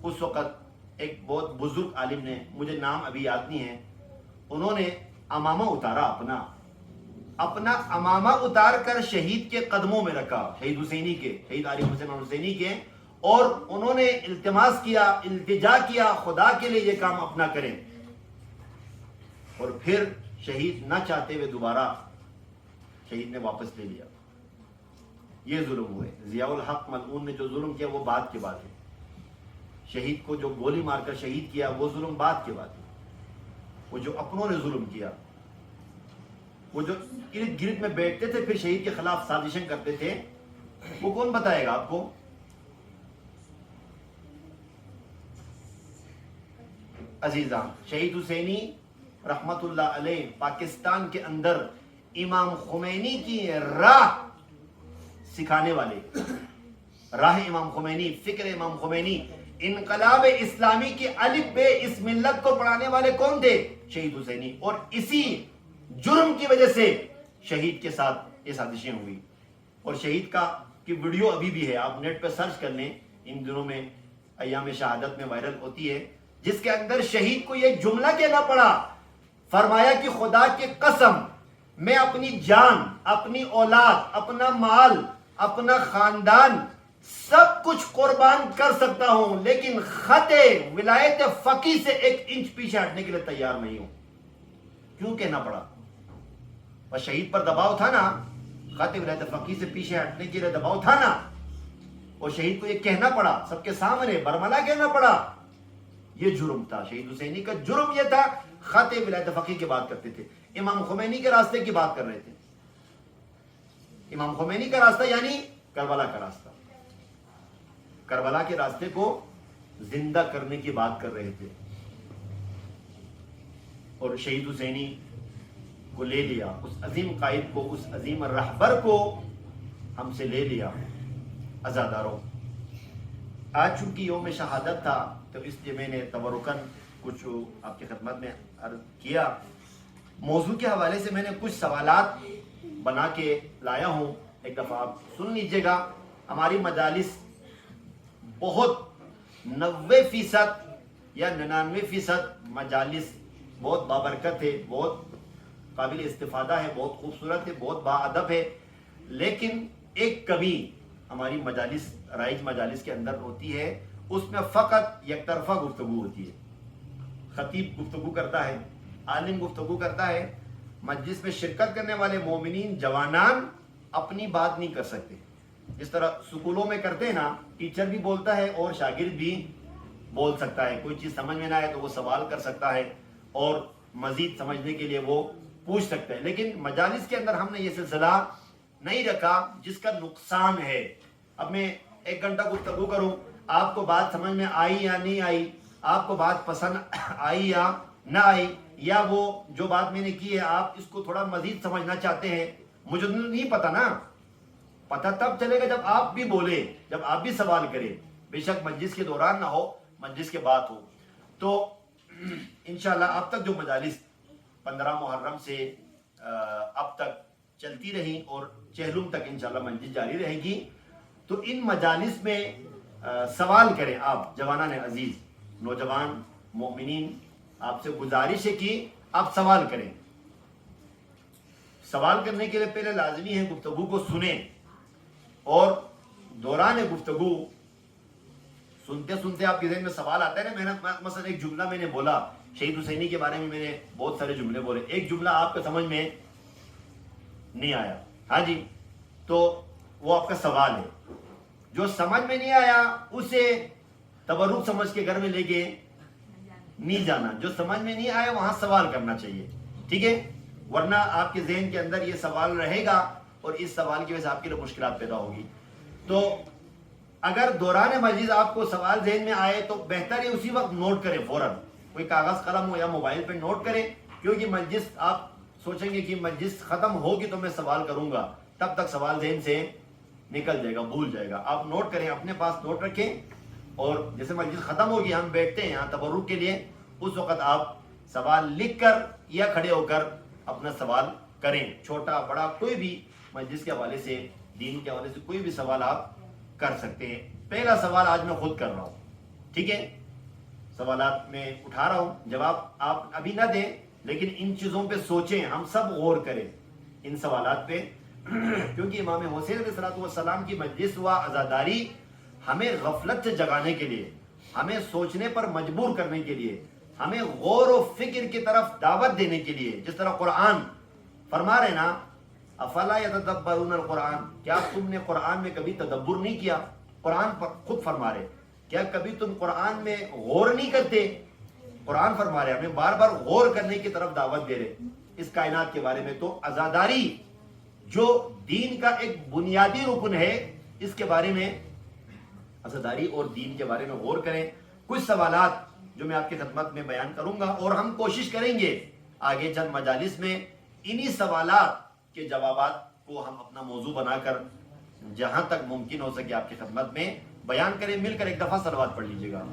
اس وقت ایک بہت بزرگ عالم نے، مجھے نام ابھی یاد نہیں ہے، انہوں نے امامہ اتارا، اپنا امامہ اتار کر شہید کے قدموں میں رکھا، شہید حسینی کے، شہید عارف حسین حسینی کے، اور انہوں نے التماس کیا، التجا کیا، خدا کے لیے یہ کام اپنا کریں، اور پھر شہید نہ چاہتے ہوئے دوبارہ شہید نے واپس لے لیا۔ یہ ظلم ہوئے، ضیاء الحق ملعون نے جو ظلم کیا وہ بعد کے بعد ہے، شہید کو جو گولی مار کر شہید کیا وہ ظلم بعد کے بعد ہے، وہ جو اپنوں نے ظلم کیا، وہ جو ارد گرد میں بیٹھتے تھے پھر شہید کے خلاف سازشیں کرتے تھے، وہ کون بتائے گا آپ کو؟ عزیزاں، شہید حسینی رحمت اللہ علیہ پاکستان کے اندر امام خمینی کی راہ سکھانے والے، راہ امام خمینی، فکر امام خمینی، انقلاب اسلامی کی الف بے اس ملت کو پڑھانے والے کون تھے؟ شہید حسینی، اور اسی جرم کی وجہ سے شہید کے ساتھ یہ سازشیں ہوئی، اور شہید کی ویڈیو ابھی بھی ہے، آپ نیٹ پہ سرچ کر لیں، ان دنوں میں ایام شہادت میں وائرل ہوتی ہے، جس کے اندر شہید کو یہ جملہ کہنا پڑا، فرمایا کہ خدا کی قسم میں اپنی جان، اپنی اولاد، اپنا مال، اپنا خاندان سب کچھ قربان کر سکتا ہوں، لیکن خط ولایت فقیہ سے 1 انچ پیچھے ہٹنے کے لیے تیار نہیں ہوں۔ کیوں کہنا پڑا؟ بس شہید پر دباؤ تھا نا، خط ولایت فقیہ سے پیچھے ہٹنے کے لیے دباؤ تھا نا، اور شہید کو یہ کہنا پڑا، سب کے سامنے برملا کہنا پڑا، یہ جرم تھا۔ شہید حسینی کا جرم یہ تھا، خط ولایت فقیہ کی بات کرتے تھے، امام خمینی کے راستے کی بات کر رہے تھے، امام خمینی کا راستہ یعنی کربلا کا راستہ، کربلا کے راستے کو زندہ کرنے کی بات کر رہے تھے، اور شہید حسینی کو لے لیا، اس عظیم قائد کو، اس عظیم رہبر کو ہم سے لے لیا۔ عزاداروں، آج چونکہ یوم شہادت تھا تو اس لیے میں نے تبرکاً کچھ آپ کی خدمت میں عرض کیا۔ موضوع کے حوالے سے میں نے کچھ سوالات بنا کے لایا ہوں، ایک دفعہ آپ سن لیجئے گا۔ ہماری مجالس بہت 90% یا 99% مجالس بہت بابرکت ہے، بہت قابل استفادہ ہے، بہت خوبصورت ہے، بہت باادب ہے، لیکن ایک کمی ہماری مجالس، رائج مجالس کے اندر ہوتی ہے، اس میں فقط یک طرفہ گفتگو ہوتی ہے، خطیب گفتگو کرتا ہے، عالم گفتگو کرتا ہے، مجلس میں شرکت کرنے والے مومنین جوانان اپنی بات نہیں کر سکتے، جس طرح سکولوں میں کرتے ہیں نا، ٹیچر بھی بولتا ہے اور شاگرد بھی بول سکتا ہے، کوئی چیز سمجھ میں نہ آئے تو وہ سوال کر سکتا ہے اور مزید سمجھنے کے لیے وہ پوچھ سکتا ہے، لیکن مجالس کے اندر ہم نے یہ سلسلہ نہیں رکھا، جس کا نقصان ہے۔ اب میں 1 گھنٹہ گفتگو کروں، آپ کو بات سمجھ میں آئی یا نہیں آئی، آپ کو بات پسند آئی یا نہ آئی، یا وہ جو بات میں نے کی ہے آپ اس کو تھوڑا مزید سمجھنا چاہتے ہیں، مجھے نہیں پتا نا، پتہ تب چلے گا جب آپ بھی بولے، جب آپ بھی سوال کریں، بے شک مجلس کے دوران نہ ہو، مجلس کے بعد ہو۔ تو انشاءاللہ اب تک جو مجالس 15 محرم سے اب تک چلتی رہیں اور چہلم تک انشاءاللہ مجلس جاری رہے گی، تو ان مجالس میں سوال کریں آپ جوانان عزیز، نوجوان مومنین، آپ سے گزارش ہے کہ آپ سوال کریں۔ سوال کرنے کے لیے پہلے لازمی ہے گفتگو کو سنیں، اور دوران گفتگو سنتے سنتے آپ کے ذہن میں سوال آتا ہے نا، میں نے مثلا ایک جملہ میں نے بولا شہید حسینی کے بارے میں، میں نے بہت سارے جملے بولے، ایک جملہ آپ کو سمجھ میں نہیں آیا، ہاں جی، تو وہ آپ کا سوال ہے. جو سمجھ میں نہیں آیا اسے تبرک سمجھ کے گھر میں لے کے نہیں جانا. جو سمجھ میں نہیں آیا وہاں سوال کرنا چاہیے, ٹھیک ہے, ورنہ آپ کے ذہن کے اندر یہ سوال رہے گا اور اس سوال کی وجہ سے آپ کے لیے مشکلات پیدا ہوگی. تو اگر دوران مجلس آپ کو سوال ذہن میں آئے تو بہتر ہے اسی وقت نوٹ کریں فوراً, کوئی کاغذ قلم ہو یا موبائل پہ نوٹ کریں, کیونکہ مجلس آپ سوچیں گے کہ مجلس ختم ہوگی تو میں سوال کروں گا, تب تک سوال ذہن سے نکل جائے گا, بھول جائے گا. آپ نوٹ کریں, اپنے پاس نوٹ رکھیں, اور جیسے مجلس ختم ہوگی ہم بیٹھتے ہیں یہاں تبرک کے لیے, اس وقت آپ سوال لکھ کر یا کھڑے ہو کر اپنا سوال کریں, چھوٹا بڑا کوئی بھی مجلس کے حوالے سے, دین کے حوالے سے کوئی بھی سوال آپ کر سکتے ہیں. پہلا سوال آج میں خود کر رہا ہوں, ٹھیک ہے, سوالات میں اٹھا رہا ہوں, جواب آپ ابھی نہ دیں لیکن ان چیزوں پہ سوچیں, ہم سب غور کریں ان سوالات پہ, کیونکہ امام حسین علیہ السلام کی مجلس و عزاداری ہمیں غفلت سے جگانے کے لیے, ہمیں سوچنے پر مجبور کرنے کے لیے, ہمیں غور و فکر کی طرف دعوت دینے کے لیے. جس طرح قرآن فرما رہے نا, افلا یتدبرون القرآن, کیا تم نے قرآن میں کبھی تدبر نہیں کیا؟ قرآن پر خود فرما رہے, کیا کبھی تم قرآن میں غور نہیں کرتے؟ قرآن فرما رہے, ہمیں بار بار غور کرنے کی طرف دعوت دے رہے اس کائنات کے بارے میں. تو عزاداری جو دین کا ایک بنیادی رکن ہے, اس کے بارے میں عزاداری اور دین کے بارے میں غور کریں. کچھ سوالات جو میں آپ کی خدمت میں بیان کروں گا, اور ہم کوشش کریں گے آگے چند مجالس میں انہی سوالات کے جوابات کو ہم اپنا موضوع بنا کر جہاں تک ممکن ہو سکے آپ کی خدمت میں بیان کریں. مل کر ایک دفعہ صلوات پڑھ لیجیے گا.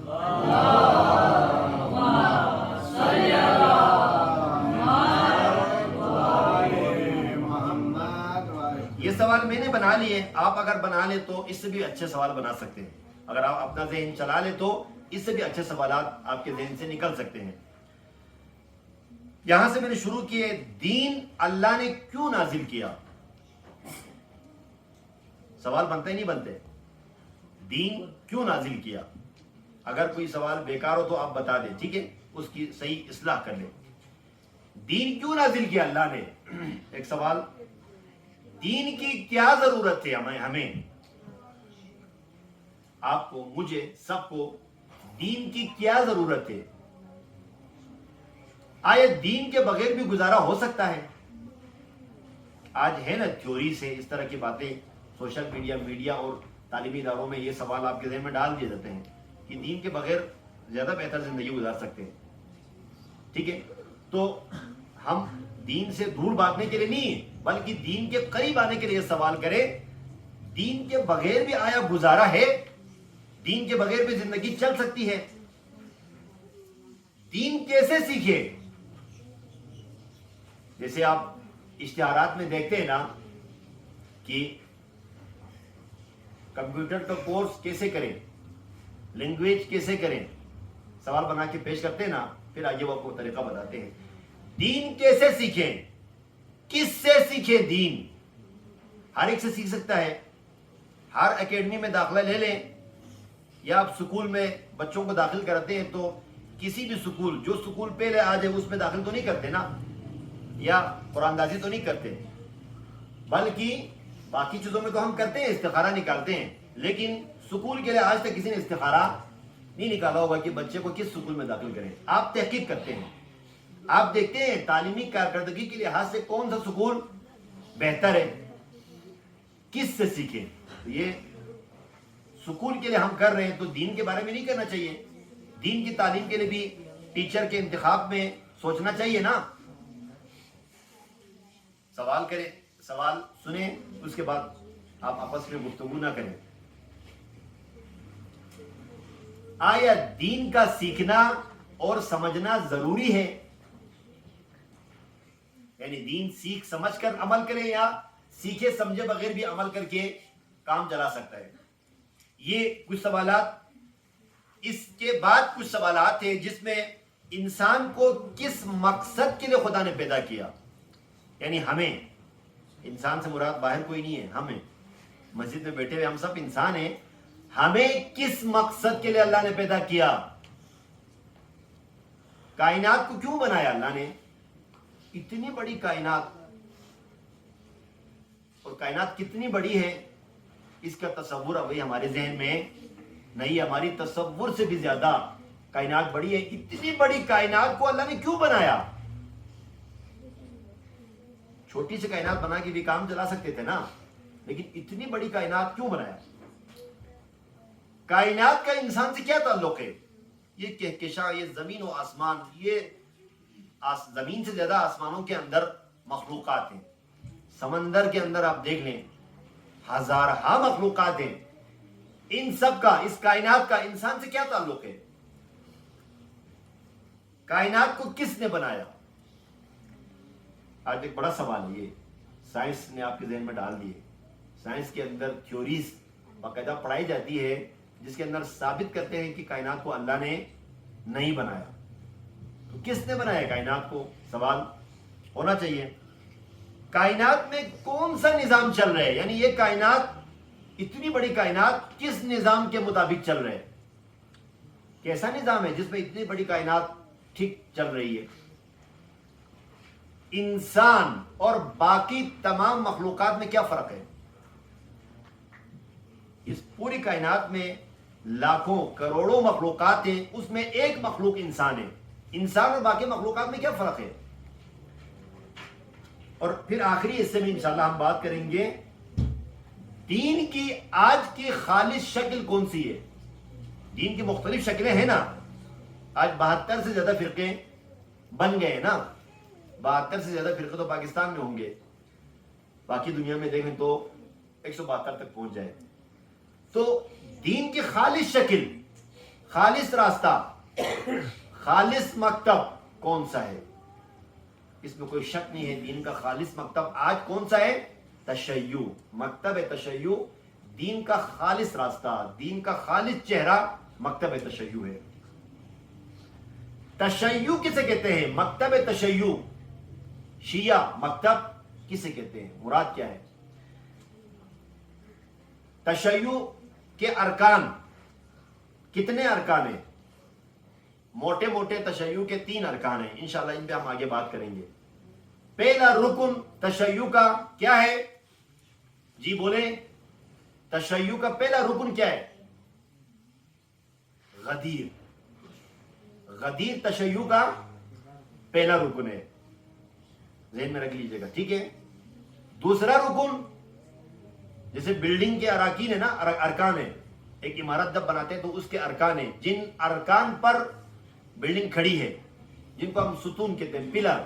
یہ سوال میں نے بنا لیے, آپ اگر بنا لے تو اس سے بھی اچھے سوال بنا سکتے ہیں. اگر آپ اپنا ذہن چلا لے تو اس سے بھی اچھے سوالات آپ کے ذہن سے نکل سکتے ہیں. یہاں سے میں نے شروع کیے, دین اللہ نے کیوں نازل کیا؟ سوال بنتے نہیں بنتے, دین کیوں نازل کیا؟ اگر کوئی سوال بیکار ہو تو آپ بتا دیں, ٹھیک ہے, اس کی صحیح اصلاح کر لیں. دین کیوں نازل کیا اللہ نے؟ ایک سوال, دین کی کیا ضرورت ہے ہمیں, آپ کو, مجھے, سب کو دین کی کیا ضرورت ہے؟ آیا دین کے بغیر بھی گزارا ہو سکتا ہے؟ آج ہے نا تھیوری سے اس طرح کی باتیں, سوشل میڈیا اور تعلیمی اداروں میں یہ سوال آپ کے ذہن میں ڈال دیے جاتے ہیں کہ دین کے بغیر زیادہ بہتر زندگی گزار سکتے ہیں, ٹھیک ہے. تو ہم دین سے دور بھاگنے کے لیے نہیں, بلکہ دین کے قریب آنے کے لیے سوال کریں, دین کے بغیر بھی آیا گزارا ہے؟ دین کے بغیر بھی زندگی چل سکتی ہے؟ دین کیسے سیکھے؟ جیسے آپ اشتہارات میں دیکھتے ہیں نا کہ کمپیوٹر کا کورس کیسے کریں, لینگویج کیسے کریں, سوال بنا کے پیش کرتے ہیں نا, پھر آگے وہ آپ کو طریقہ بتاتے ہیں. دین کیسے سیکھیں, کس سے سیکھیں؟ دین ہر ایک سے سیکھ سکتا ہے. ہر اکیڈمی میں داخلہ لے لیں, یا آپ سکول میں بچوں کو داخل کرتے ہیں تو کسی بھی سکول, جو سکول پہلے آ جائے اس میں داخل تو نہیں کرتے نا, یا قرآن دازی تو نہیں کرتے, بلکہ باقی چیزوں میں تو ہم کرتے ہیں, استخارہ نکالتے ہیں, لیکن سکول کے لیے آج تک کسی نے استخارہ نہیں نکالا ہوگا کہ بچے کو کس سکول میں داخل کریں. آپ تحقیق کرتے ہیں, آپ دیکھتے ہیں تعلیمی کارکردگی کے لحاظ سے کون سا سکول بہتر ہے, کس سے سیکھیں. یہ سکول کے لیے ہم کر رہے ہیں تو دین کے بارے میں نہیں کرنا چاہیے؟ دین کی تعلیم کے لیے بھی ٹیچر کے انتخاب میں سوچنا چاہیے نا. سوال کریں, سوال سنیں, اس کے بعد آپ آپس میں گفتگو نہ کریں. آیا دین کا سیکھنا اور سمجھنا ضروری ہے؟ یعنی دین سیکھ سمجھ کر عمل کریں, یا سیکھے سمجھے بغیر بھی عمل کر کے کام چلا سکتا ہے؟ یہ کچھ سوالات. اس کے بعد کچھ سوالات ہیں جس میں انسان کو کس مقصد کے لیے خدا نے پیدا کیا. یعنی ہمیں, انسان سے مراد باہر کوئی نہیں ہے, ہمیں مسجد میں بیٹھے ہوئے ہم سب انسان ہیں, ہمیں کس مقصد کے لیے اللہ نے پیدا کیا؟ کائنات کو کیوں بنایا اللہ نے؟ اتنی بڑی کائنات, اور کائنات کتنی بڑی ہے اس کا تصور ابھی ہمارے ذہن میں نہیں. ہماری تصور سے بھی زیادہ کائنات بڑی ہے. اتنی بڑی کائنات کو اللہ نے کیوں بنایا؟ چھوٹی سی کائنات بنا کے بھی کام چلا سکتے تھے نا, لیکن اتنی بڑی کائنات کیوں بنایا؟ کائنات کا انسان سے کیا تعلق ہے؟ یہ کہکشاں, یہ زمین و آسمان, یہ زمین سے زیادہ آسمانوں کے اندر مخلوقات ہیں. سمندر کے اندر آپ دیکھ لیں ہزارہا مخلوقات ہیں. ان سب کا, اس کائنات کا انسان سے کیا تعلق ہے؟ کائنات کو کس نے بنایا؟ آج ایک بڑا سوال ہے, یہ سائنس نے آپ کے ذہن میں ڈال دیے. سائنس کے اندر تھیوریز باقاعدہ پڑھائی جاتی ہے جس کے اندر ثابت کرتے ہیں کہ کائنات کو اللہ نے نہیں بنایا. تو کس نے بنایا کائنات کو؟ سوال ہونا چاہیے. کائنات میں کون سا نظام چل رہا ہے؟ یعنی یہ کائنات, اتنی بڑی کائنات کس نظام کے مطابق چل رہے؟ کیسا نظام ہے جس میں اتنی بڑی کائنات ٹھیک چل رہی ہے؟ انسان اور باقی تمام مخلوقات میں کیا فرق ہے؟ اس پوری کائنات میں لاکھوں کروڑوں مخلوقات ہیں, اس میں ایک مخلوق انسان ہے. انسان اور باقی مخلوقات میں کیا فرق ہے؟ اور پھر آخری حصے میں انشاءاللہ ہم بات کریں گے دین کی آج کی خالص شکل کون سی ہے. دین کی مختلف شکلیں ہیں نا, آج 72 سے زیادہ فرقے بن گئے ہیں نا. 72 سے زیادہ فرقے تو پاکستان میں ہوں گے, باقی دنیا میں دیکھیں تو 172 تک پہنچ جائے. تو دین کی خالص شکل, خالص راستہ, خالص مکتب کون سا ہے؟ اس میں کوئی شک نہیں ہے. دین کا خالص مکتب آج کون سا ہے؟ تشیع. مکتب تشیع دین کا خالص راستہ, دین کا خالص چہرہ مکتب تشیع ہے. تشیع کسے کہتے ہیں؟ مکتب تشیع, شیعہ مکتب کسے کہتے ہیں؟ مراد کیا ہے؟ تشیع کے ارکان کتنے ارکان ہیں؟ موٹے موٹے تشیع کے 3 ارکان ہیں. انشاءاللہ ان پہ ہم آگے بات کریں گے. پہلا رکن تشیع کا کیا ہے؟ جی بولیں, تشیع کا پہلا رکن کیا ہے؟ غدیر. غدیر تشیع کا پہلا رکن ہے, ذہن میں رکھ لیجئے گا, ٹھیک ہے. دوسرا رکن جیسے بلڈنگ کے اراکین ہے نا, ارکان ہے. ایک عمارت جب بناتے ہیں تو اس کے ارکان ہیں, جن ارکان پر بلڈنگ کھڑی ہے, جن کو ہم ستون کہتے ہیں, پلر.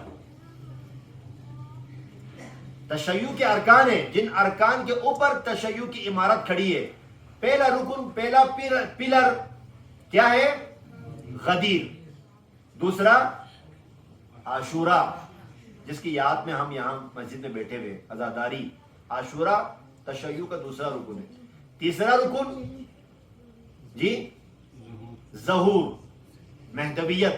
تشیع کے ارکان ہیں, جن ارکان کے اوپر تشیع کی عمارت کھڑی ہے. پہلا رکن, پہلا پلر کیا ہے؟ غدیر. دوسرا عاشورہ, جس کی یاد میں ہم یہاں مسجد میں بیٹھے ہوئے, عزاداری. عاشورہ تشیع کا دوسرا رکن ہے. تیسرا رکن جی ظہور, مہدویت.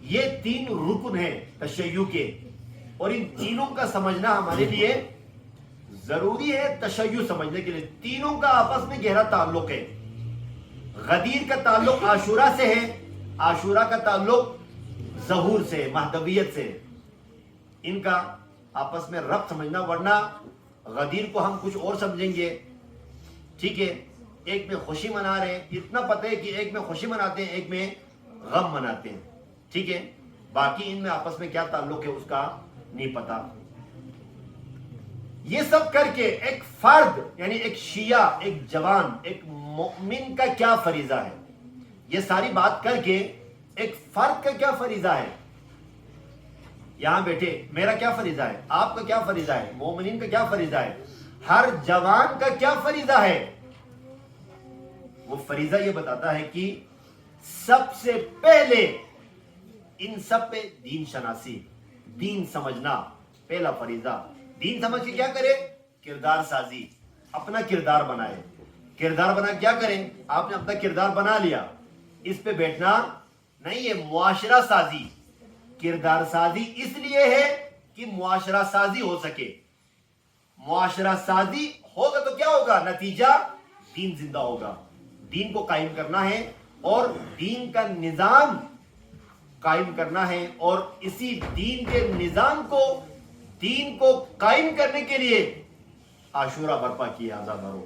یہ 3 رکن ہیں تشیع کے, اور ان تینوں کا سمجھنا ہمارے لیے ضروری ہے. تشیع سمجھنے کے لیے تینوں کا آپس میں گہرا تعلق ہے. غدیر کا تعلق عاشورہ سے ہے, عاشورہ کا تعلق ظہور سے, مہدویت سے. ان کا آپس میں ربط سمجھنا, ورنہ غدیر کو ہم کچھ اور سمجھیں گے, ٹھیک ہے. ایک میں خوشی منا رہے ہیں, اتنا پتہ ہے کہ ایک میں خوشی مناتے ہیں, ایک میں غم مناتے ہیں, ٹھیک ہے. باقی ان میں آپس میں کیا تعلق ہے اس کا نہیں پتا. یہ سب کر کے ایک فرد, یعنی ایک شیعہ, ایک جوان, ایک مومن کا کیا فریضہ ہے؟ یہ ساری بات کر کے ایک فرد کا کیا فریضہ ہے؟ یہاں بیٹھے میرا کیا فریضہ ہے, آپ کا کیا فریضہ ہے, مومنین کا کیا فریضہ ہے, ہر جوان کا کیا فریضہ ہے؟ وہ فریضہ یہ بتاتا ہے کہ سب سے پہلے ان سب پہ دین شناسی, دین سمجھنا پہلا فریضہ. دین سمجھ کے کیا کرے؟ کردار سازی, اپنا کردار بنائے. کردار بنا کیا کریں؟ آپ نے اپنا کردار بنا لیا, اس پہ بیٹھنا نہیں ہے. معاشرہ سازی, کردار سازی اس لیے ہے کہ معاشرہ سازی ہو سکے. معاشرہ سازی ہوگا تو کیا ہوگا نتیجہ؟ دین زندہ ہوگا. دین کو قائم کرنا ہے اور دین کا نظام قائم کرنا ہے, اور اسی دین کے نظام کو, دین کو قائم کرنے کے لیے عاشورہ برپا کیا. آزادارو,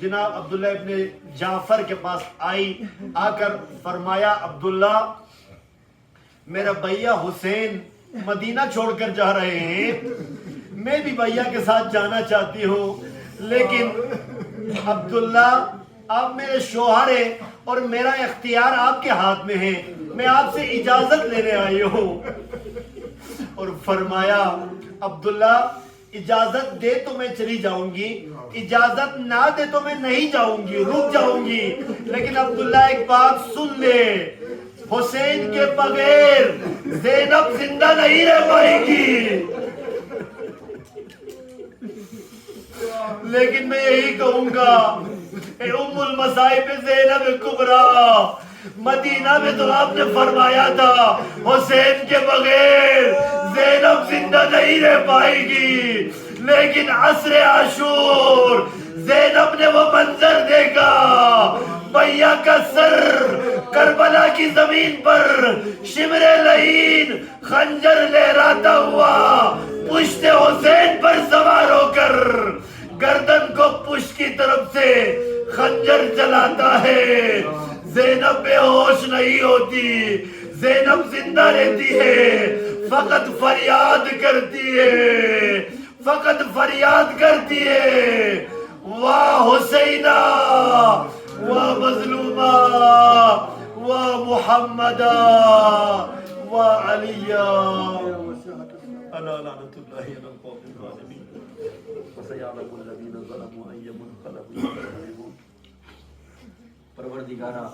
جناب عبداللہ ابن جعفر کے پاس آئی، آ کر فرمایا عبداللہ میرا بھیا حسین مدینہ چھوڑ کر جا رہے ہیں، میں بھی بھیا کے ساتھ جانا چاہتی ہوں، لیکن عبداللہ آپ میرے شوہر ہیں اور میرا اختیار آپ کے ہاتھ میں ہے، میں آپ سے اجازت لینے آئی ہوں۔ اور فرمایا عبداللہ اجازت دے تو میں چلی جاؤں گی، اجازت نہ دے تو میں نہیں جاؤں گی، رک جاؤں گی، لیکن عبداللہ ایک بات سن لے، حسین کے بغیر زینب زندہ نہیں رہ پائے گی۔ لیکن میں یہی کہوں گا اے ام المصائب زینب کبریٰ، مدینہ میں تو آپ نے فرمایا تھا حسین کے بغیر زینب زندہ نہیں رہ پائے گی، لیکن عصر عاشور زینب نے وہ منظر دیکھا، بھیا کا سر کربلا کی زمین پر شمر لعین خنجر لہراتا ہوا پشت حسین پر سوار ہو کر گردن کو پشت کی طرف سے خنجر چلاتا ہے۔ زینب بے ہوش نہیں ہوتی، زینب زندہ رہتی ہے، فقط فریاد کرتی ہے، فقط فریاد کرتی ہے، واہ حسینہ، واہ مظلومہ، واہ محمدہ، واہ علیہ، الا لعنت اللہ علی القوم الظالمین، وسیعلم الذین ظلموا ای منقلب ینقلبون۔ پروردگارہ